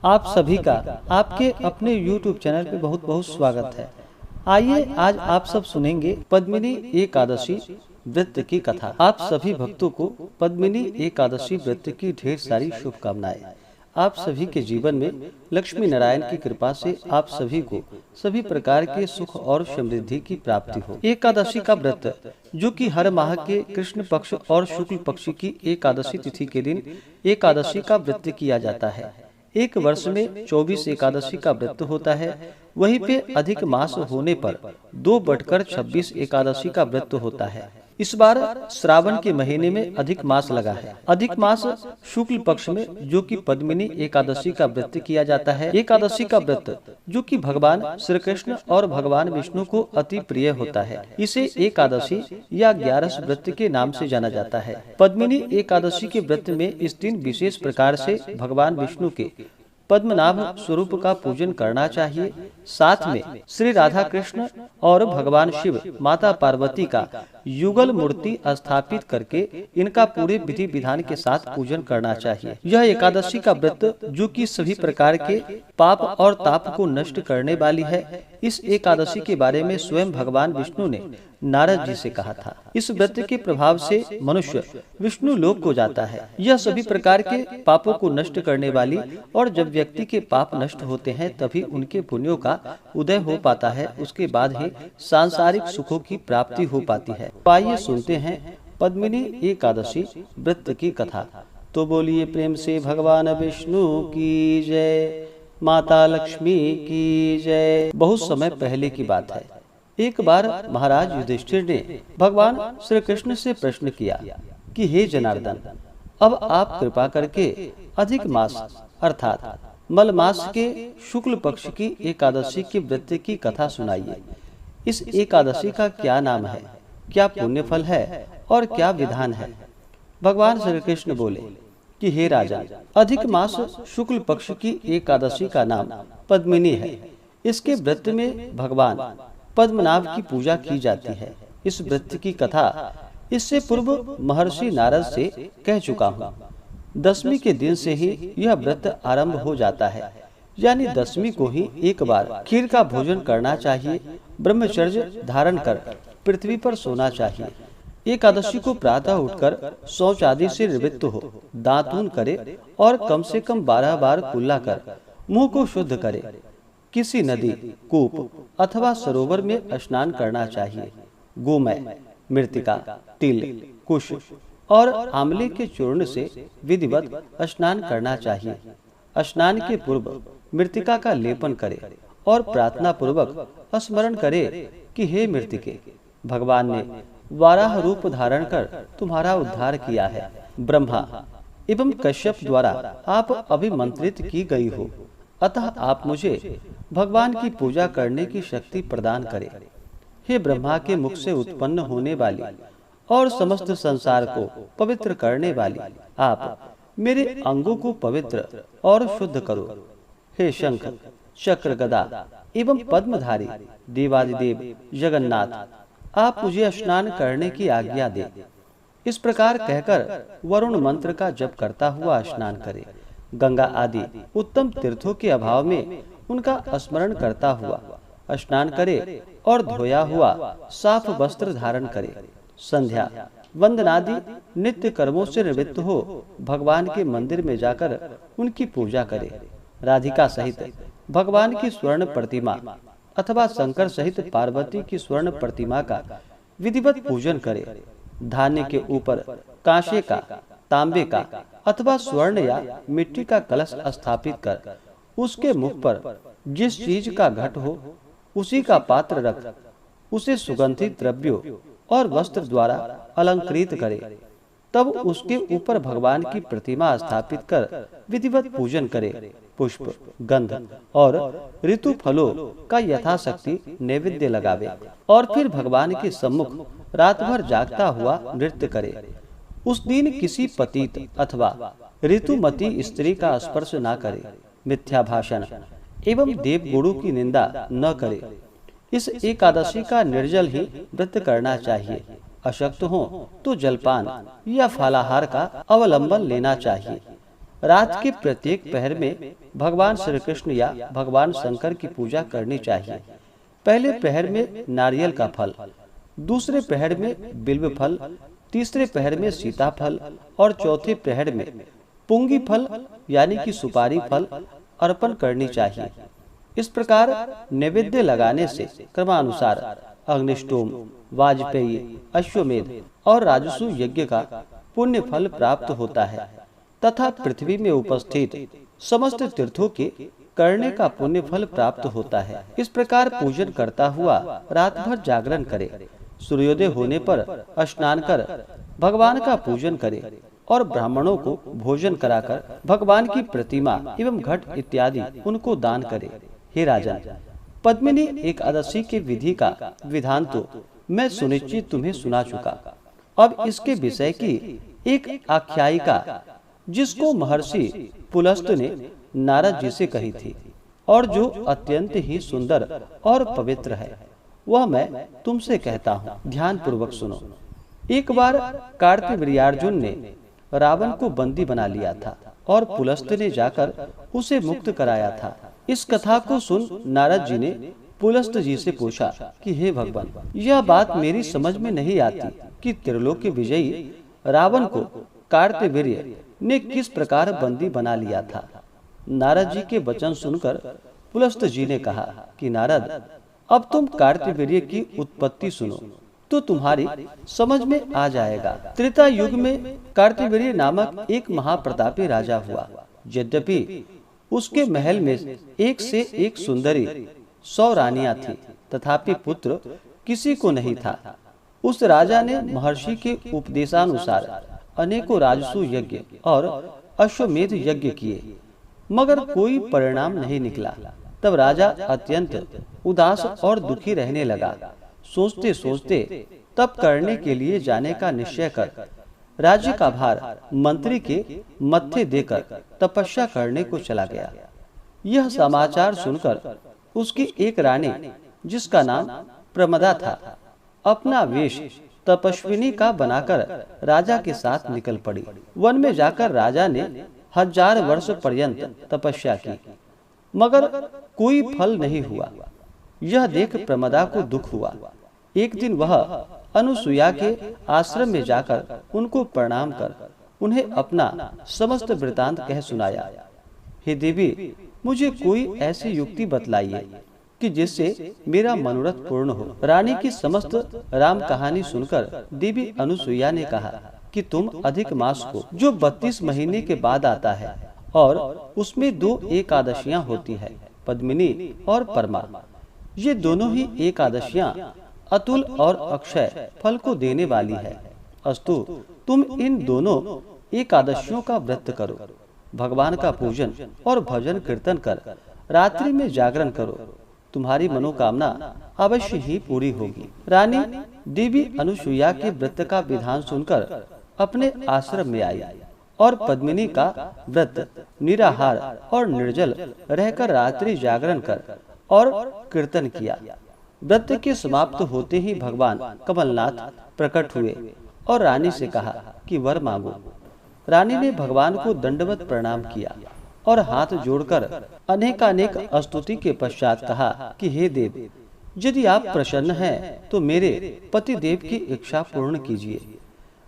आप सभी का आपके अपने YouTube चैनल पे बहुत बहुत स्वागत है। आइए आज आप सब सुनेंगे पद्मिनी एकादशी व्रत की कथा। आप सभी भक्तों को पद्मिनी एकादशी व्रत की ढेर सारी शुभकामनाएं। आप सभी के जीवन में लक्ष्मी नारायण की कृपा से आप सभी को सभी प्रकार के सुख और समृद्धि की प्राप्ति हो। एकादशी का व्रत जो कि हर माह के कृष्ण पक्ष और शुक्ल पक्ष की एकादशी तिथि के दिन एकादशी का व्रत किया जाता है। एक वर्ष में 24 एकादशी का व्रत होता है। वहीं पे अधिक मास होने पर 2/26 एकादशी का व्रत होता है। इस बार श्रावण के महीने में अधिक मास लगा है। अधिक मास शुक्ल पक्ष में जो कि पद्मिनी एकादशी का व्रत किया जाता है। एकादशी का व्रत जो कि भगवान श्री कृष्ण और भगवान विष्णु को अति प्रिय होता है। इसे एकादशी या 11 व्रत के नाम से जाना जाता है। पद्मिनी एकादशी के व्रत में इस दिन विशेष प्रकार से भगवान विष्णु के पद्मनाभ स्वरूप का पूजन करना चाहिए। साथ में श्री राधा कृष्ण और भगवान शिव माता पार्वती का युगल मूर्ति स्थापित करके इनका पूरे विधि विधान के साथ पूजन करना चाहिए। यह एकादशी का व्रत जो कि सभी प्रकार के पाप और ताप को नष्ट करने वाली है। इस एकादशी के बारे में स्वयं भगवान विष्णु ने नारद जी से कहा था। इस व्रत के प्रभाव से मनुष्य विष्णु लोक को जाता है। यह सभी प्रकार के पापों को नष्ट करने वाली और जब व्यक्ति के पाप नष्ट होते हैं तभी उनके पुण्यों का उदय हो पाता है। उसके बाद ही सांसारिक सुखों की प्राप्ति हो पाती है। आइए सुनते हैं पद्मिनी एकादशी व्रत की कथा। तो बोलिए प्रेम से भगवान विष्णु की जय, माता लक्ष्मी की जय। बहुत समय पहले की बात है। एक बार महाराज युधिष्ठिर ने भगवान श्री कृष्ण से प्रश्न किया कि हे जनार्दन, अब आप कृपा करके अधिक मास अर्थात मल मास के शुक्ल पक्ष की एकादशी के व्रत की कथा सुनाइए। इस एकादशी का क्या नाम है, क्या पुण्य फल है और क्या विधान है। भगवान श्री कृष्ण बोले कि हे राजा, अधिक मास शुक्ल पक्ष की एकादशी का नाम पद्मिनी है। इसके व्रत में भगवान पद्मनाभ की पूजा की जाती है। इस व्रत की कथा इससे पूर्व महर्षि नारद से कह चुका हूँ। दशमी के दिन से ही यह व्रत आरंभ हो जाता है, यानी दशमी को ही एक बार खीर का भोजन करना चाहिए। ब्रह्मचर्य धारण कर पृथ्वी पर सोना चाहिए। एकादशी को प्रातः उठकर शौच आदि से निवृत्त हो, दातून करे और कम से कम 12 बार कुल्ला कर मुंह को शुद्ध करे। किसी नदी, कूप अथवा सरोवर में स्नान करना चाहिए। गोमय, मृतिका, तिल, कुश और आंवले के चूर्ण से विधिवत स्नान करना चाहिए। स्नान के पूर्व मृतिका का लेपन करे और प्रार्थना पूर्वक स्मरण करे कि हे मृतिके, भगवान ने वाराह रूप धारण कर तुम्हारा उद्धार किया है। ब्रह्मा एवं कश्यप द्वारा आप अभिमंत्रित की गई हो, अतः आप मुझे भगवान की पूजा करने की शक्ति प्रदान करें। हे ब्रह्मा के मुख से उत्पन्न होने वाली और समस्त संसार को पवित्र करने वाली, आप मेरे अंगों को पवित्र और शुद्ध करो। हे शंख, चक्र, गदा एवं पद्मधारी देवादिदेव जगन्नाथ, आप मुझे स्नान करने की आज्ञा दे। इस प्रकार कहकर वरुण मंत्र का जप करता हुआ स्नान करे। गंगा आदि उत्तम तीर्थों के अभाव में उनका स्मरण करता हुआ स्नान करे और धोया हुआ साफ वस्त्र धारण करे। संध्या वंदनादि नित्य कर्मों से निवृत्त हो भगवान के मंदिर में जाकर उनकी पूजा करे। राधिका सहित भगवान की स्वर्ण प्रतिमा अथवा शंकर सहित पार्वती की स्वर्ण प्रतिमा का विधिवत पूजन करे। धान्य के ऊपर कांसे का, तांबे का अथवा स्वर्ण या मिट्टी का कलश स्थापित कर उसके मुख पर जिस चीज का घट हो उसी का पात्र रख उसे सुगंधित द्रव्यों और वस्त्र द्वारा अलंकृत करे। तब उसके ऊपर भगवान की प्रतिमा स्थापित कर विधिवत पूजन करे। पुष्प, गंध और ऋतु फलों का यथाशक्ति नैवेद्य लगावे और फिर भगवान के सम्मुख रात भर जागता हुआ नृत्य करे। उस दिन किसी पतित अथवा ऋतुमती स्त्री का स्पर्श न करे। मिथ्या भाषण एवं देव गुरु की निंदा न करे। इस एकादशी का निर्जल ही व्रत करना चाहिए। अशक्त हो तो जलपान या फलाहार का अवलंबन लेना चाहिए। रात के प्रत्येक पहर में भगवान श्री कृष्ण या भगवान शंकर की पूजा करनी चाहिए। पहले पहर में नारियल का फल, दूसरे पहर में बिल्व फल, तीसरे पहर में सीताफल और चौथे पहर में पुंगी फल यानी कि सुपारी फल अर्पण करनी चाहिए। इस प्रकार नैवेद्य लगाने से क्रमानुसार अग्निष्टोम, वाजपेयी, अश्वमेध और राजसु यज्ञ का पुण्य फल प्राप्त होता है तथा पृथ्वी में उपस्थित समस्त तीर्थों के करने का पुण्य फल प्राप्त होता है। इस प्रकार पूजन करता हुआ रात भर जागरण करे। सूर्योदय होने पर स्नान कर भगवान का पूजन करे और ब्राह्मणों को भोजन कराकर भगवान की प्रतिमा एवं घट इत्यादि उनको दान करे। हे राजन, पद्मिनी एकादशी के विधि का विधान तो मैं सुनिश्चित तुम्हें सुना चुका। अब इसके विषय की एक आख्यायिका जिसको महर्षि पुलस्त ने नारद जी से कही थी और जो अत्यंत ही सुंदर और पवित्र है, वह मैं तुमसे कहता हूँ। ध्यान पूर्वक सुनो। एक बार कार्तवीर्यार्जुन ने रावण को बंदी बना लिया था और पुलस्त ने जाकर उसे मुक्त कराया था। इस कथा को सुन नारद जी ने पुलस्त जी से पूछा कि हे भगवान, यह बात मेरी समझ में नहीं आती कि त्रिलोक के विजयी रावण को कार्तवीर्य ने किस प्रकार बंदी बना लिया था। नारद जी के वचन सुनकर पुलस्त जी ने कहा कि नारद, अब तुम कार्तवीर्य की उत्पत्ति सुनो तो तुम्हारी समझ में आ जाएगा। त्रेता युग में कार्तवीर्य नामक एक महाप्रतापी राजा हुआ। यद्यपि उसके महल में एक से एक सुंदरी 100 रानियां थी, तथापि पुत्र किसी को नहीं था। उस राजा ने महर्षि के उपदेशानुसार अनेकों राजसु यज्ञ और अश्वमेध यज्ञ किए, मगर कोई परिणाम नहीं निकला। तब राजा अत्यंत उदास और दुखी रहने लगा। सोचते सोचते तप करने के लिए जाने का निश्चय कर राज्य का भार मंत्री के मत्थे देकर तपस्या करने को चला गया। यह समाचार सुनकर उसकी एक रानी, जिसका नाम प्रमदा था, अपना वेश तपस्विनी का बनाकर राजा के साथ निकल पड़ी। वन में जाकर राजा ने 1000 वर्ष पर्यंत तपस्या की, मगर कोई फल नहीं हुआ। यह देख प्रमदा को दुख हुआ। एक दिन वह अनुसुईया के आश्रम में जाकर उनको प्रणाम कर उन्हें अपना समस्त वृतांत कह सुनाया। हे देवी, मुझे कोई ऐसी युक्ति बतलाइए कि जिससे मेरा मनोरथ पूर्ण हो। रानी की समस्त राम कहानी सुनकर देवी अनुसुईया ने कहा कि तुम अधिक मास को, जो 32 महीने के बाद आता है और उसमें 2 एकादशियां होती है, पद्मिनी और परमा, ये दोनों ही एकादशियां अतुल और अक्षय फल को देने वाली है। अस्तु, तुम इन दोनों एकादशियों का व्रत करो, भगवान का पूजन और भजन कीर्तन कर रात्रि में जागरण करो, तुम्हारी मनोकामना अवश्य ही पूरी होगी। रानी देवी अनुसुईया के व्रत का विधान सुनकर अपने आश्रम में आई और पद्मिनी का व्रत निराहार और निर्जल रहकर रात्रि जागरण कर और कीर्तन किया। व्रत के समाप्त होते ही भगवान कमलनाथ प्रकट हुए और रानी से कहा कि वर मांगो। रानी ने भगवान को दंडवत प्रणाम किया और हाथ जोड़कर अनेकानेक स्तुति के पश्चात कहा कि हे देव, यदि आप प्रसन्न हैं तो मेरे पति देव की इच्छा पूर्ण कीजिए।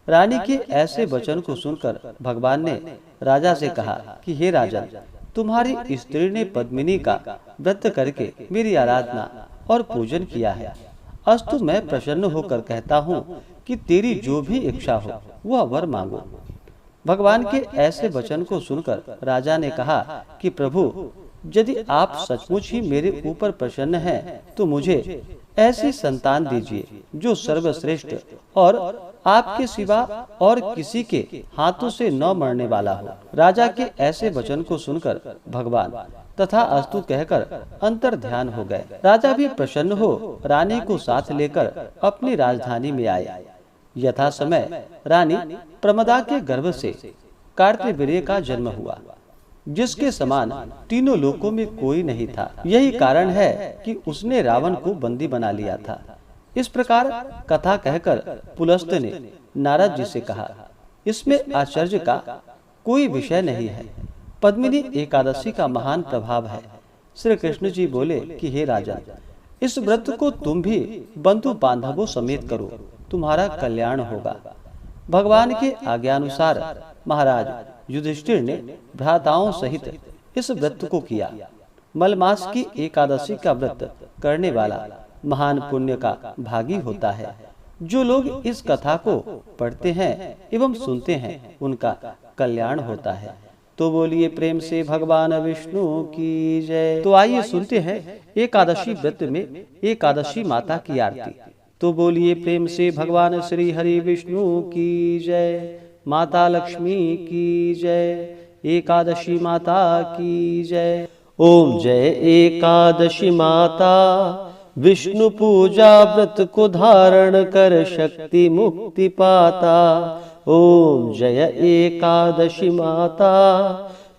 रानी के ऐसे वचन को सुनकर भगवान ने राजा से कहा कि हे राजन, तुम्हारी स्त्री ने पद्मिनी का व्रत करके मेरी आराधना और पूजन किया है। अस्तु, मैं प्रसन्न होकर कहता हूँ कि तेरी जो भी इच्छा हो वह वर मांगो। भगवान के ऐसे वचन को सुनकर राजा ने कहा कि प्रभु, यदि आप सचमुच ही मेरे ऊपर प्रसन्न हैं तो मुझे ऐसी संतान दीजिए जो सर्वश्रेष्ठ और आपके सिवा और किसी के हाथों से न मरने वाला हो। राजा के ऐसे वचन को सुनकर भगवान तथा अस्तु कहकर अंतर ध्यान हो गए। राजा भी प्रसन्न हो रानी को साथ लेकर अपनी राजधानी में आए। यथा समय रानी प्रमदा के गर्भ से कार्तवीर्य का जन्म हुआ, जिसके समान तीनों लोकों में कोई नहीं था। यही कारण है कि उसने रावण को बंदी बना लिया था। इस प्रकार कथा कहकर पुलस्त ने नारद जी से कहा, इसमें आश्चर्य का कोई विषय नहीं है। पद्मिनी एकादशी का महान प्रभाव है। श्री कृष्ण जी बोले कि हे राजन, इस व्रत को तुम भी बंधु बांधवों समेत करो, तुम्हारा कल्याण होगा। भगवान के आज्ञानुसार महाराज युधिष्ठिर ने भ्राताओं सहित इस व्रत को किया। मलमास की एकादशी का व्रत करने वाला महान पुण्य का भागी होता है। जो लोग इस कथा को पढ़ते हैं एवं सुनते हैं, उनका कल्याण होता है। तो बोलिए प्रेम से भगवान विष्णु की जय। तो आइए सुनते हैं एकादशी व्रत में एकादशी माता की आरती। तो बोलिए प्रेम से भगवान श्री हरि विष्णु की जय, माता लक्ष्मी की जय, एकादशी माता की जय। ओम जय एकादशी माता, विष्णु पूजा व्रत को धारण कर शक्ति मुक्ति पाता। ओम जय एकादशी माता,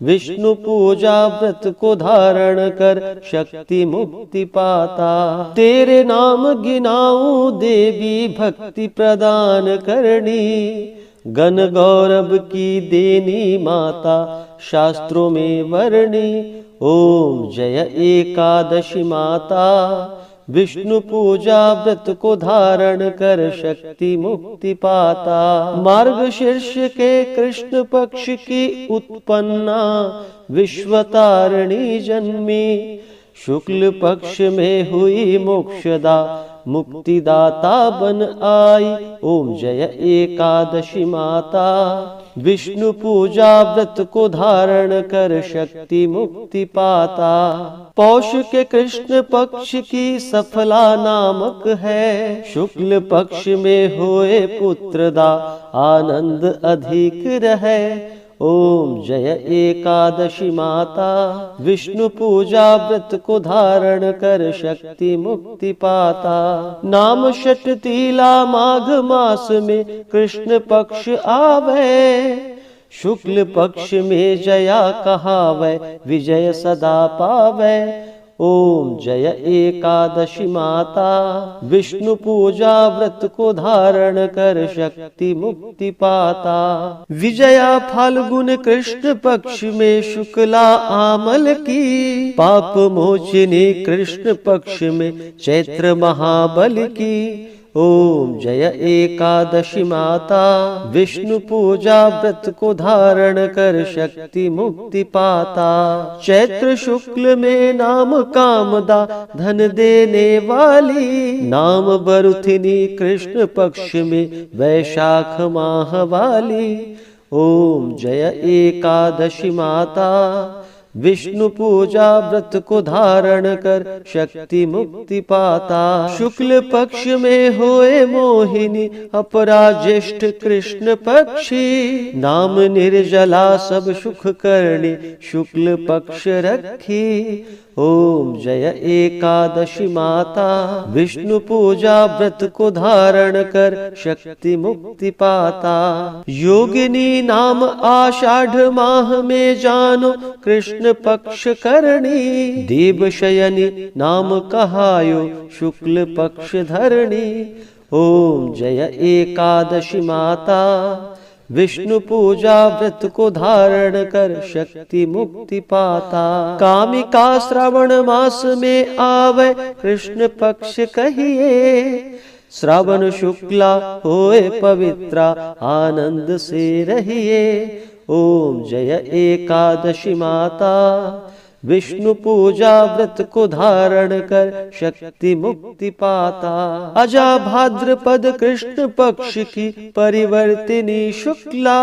विष्णु पूजा व्रत को धारण कर शक्ति मुक्ति पाता। तेरे नाम गिनाऊं देवी भक्ति प्रदान करनी, गण गौरव की देनी माता शास्त्रों में वर्णी। ओम जय एकादशी माता, विष्णु पूजा व्रत को धारण कर शक्ति मुक्ति पाता। मार्गशीर्ष के कृष्ण पक्ष की उत्पन्ना विश्वतारिणी जन्मी, शुक्ल पक्ष में हुई मोक्षदा मुक्तिदाता बन आई। ओम जय एकादशी माता, विष्णु पूजा व्रत को धारण कर शक्ति मुक्ति पाता। पौष के कृष्ण पक्ष की सफला नामक है, शुक्ल पक्ष में होए पुत्रदा आनंद अधिक रहे। ओम जय एकादशी माता, विष्णु पूजा व्रत को धारण कर शक्ति मुक्ति पाता। नाम षटतीला माघ मास में कृष्ण पक्ष आवे, शुक्ल पक्ष में जया कहावे विजय सदा पावे। ओम जय एकादशी माता, विष्णु पूजा व्रत को धारण कर शक्ति मुक्ति पाता। विजया फाल्गुन कृष्ण पक्ष में शुक्ला आमल की, पाप मोचिनी कृष्ण पक्ष में चैत्र महाबल की। ओम जय एकादशी माता, विष्णु पूजा व्रत को धारण कर शक्ति मुक्ति पाता। चैत्र शुक्ल में नाम कामदा धन देने वाली, नाम बरुथिनी कृष्ण पक्ष में वैशाख माह वाली। ओम जय एकादशी माता, विष्णु पूजा व्रत को धारण कर शक्ति मुक्ति पाता। शुक्ल पक्ष में होए मोहिनी अपराज्येष्ठ कृष्ण पक्षी, नाम निर्जला सब सुख करनी शुक्ल पक्ष रखी। ओम जय एकादशी माता, विष्णु पूजा व्रत को धारण कर शक्ति मुक्ति पाता। योगिनी नाम आषाढ़ माह में जानो कृष्ण पक्ष करणी, देवशयनी नाम कहायो शुक्ल पक्ष धरणी। ओम जय एकादशी माता, विष्णु पूजा व्रत को धारण कर शक्ति मुक्ति पाता। कामिका श्रावण मास में आवे कृष्ण पक्ष कहिए, श्रावण शुक्ला होए पवित्रा आनंद से रहिए। ओम जय एकादशी माता, विष्णु पूजा व्रत को धारण कर शक्ति मुक्ति पाता। अजा भाद्रपद कृष्ण पक्ष की परिवर्तिनी शुक्ला,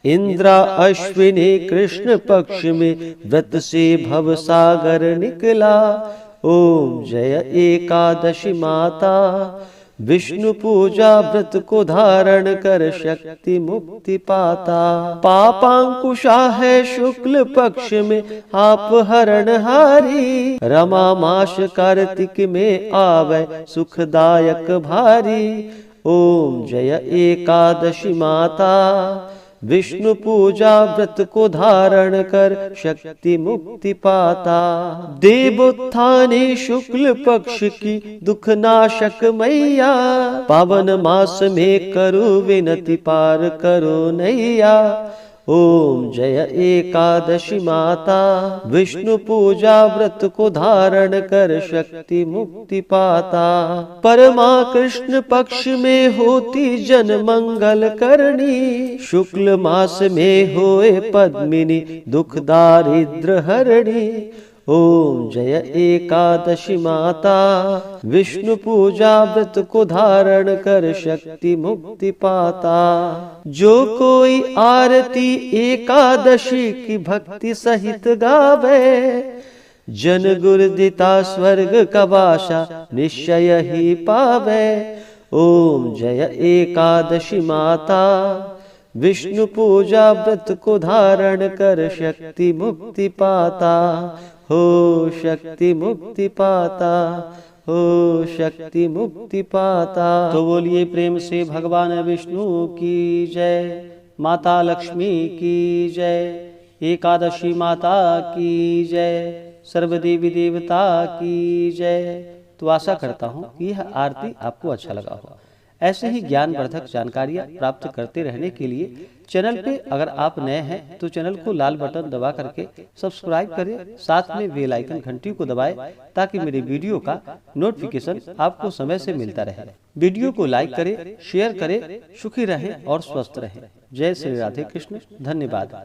इंद्रा अश्विनी कृष्ण पक्ष में व्रत से भव सागर निकला। ओम जय एकादशी माता, विष्णु पूजा व्रत को धारण कर शक्ति मुक्ति पाता। पापांकुशा है शुक्ल पक्ष में आप हरणहारी, रमा मास कार्तिक में आवे सुखदायक भारी। ओम जय एकादशी माता, विष्णु पूजा व्रत को धारण कर शक्ति मुक्ति पाता। देवोत्थानी शुक्ल पक्ष की दुख नाशक मैया, पावन मास में करो विनती पार करो नैया। ओम जय एकादशी माता, विष्णु पूजा व्रत को धारण कर शक्ति मुक्ति पाता। परमा कृष्ण पक्ष में होती जन मंगल करनी, शुक्ल मास में होए पद्मिनी दुख दारिद्र हरणी। ओम जय एकादशी माता, विष्णु पूजा व्रत को धारण कर शक्ति मुक्ति पाता। जो कोई आरती एकादशी की भक्ति सहित गावे, जन गुरुदिता स्वर्ग का वासा निश्चय ही पावे। ओम जय एकादशी माता, विष्णु पूजा व्रत को धारण कर शक्ति मुक्ति पाता। हो शक्ति मुक्ति पाता, हो शक्ति मुक्ति पाता। तो बोलिए प्रेम से भगवान विष्णु की जय, माता लक्ष्मी की जय, एकादशी माता की जय, सर्वदेवी देवता की जय। तो आशा करता हूँ कि यह आरती आपको अच्छा लगा हो। ऐसे ही ज्ञानवर्धक जानकारियाँ प्राप्त करते रहने के लिए चैनल पे अगर आप नए हैं तो चैनल को लाल बटन दबा करके सब्सक्राइब करें, साथ में बेल आइकन घंटी को दबाएं ताकि मेरे वीडियो का नोटिफिकेशन आपको समय से मिलता रहे। वीडियो को लाइक करें, शेयर करें, सुखी रहें और स्वस्थ रहें। जय श्री राधे कृष्ण। धन्यवाद।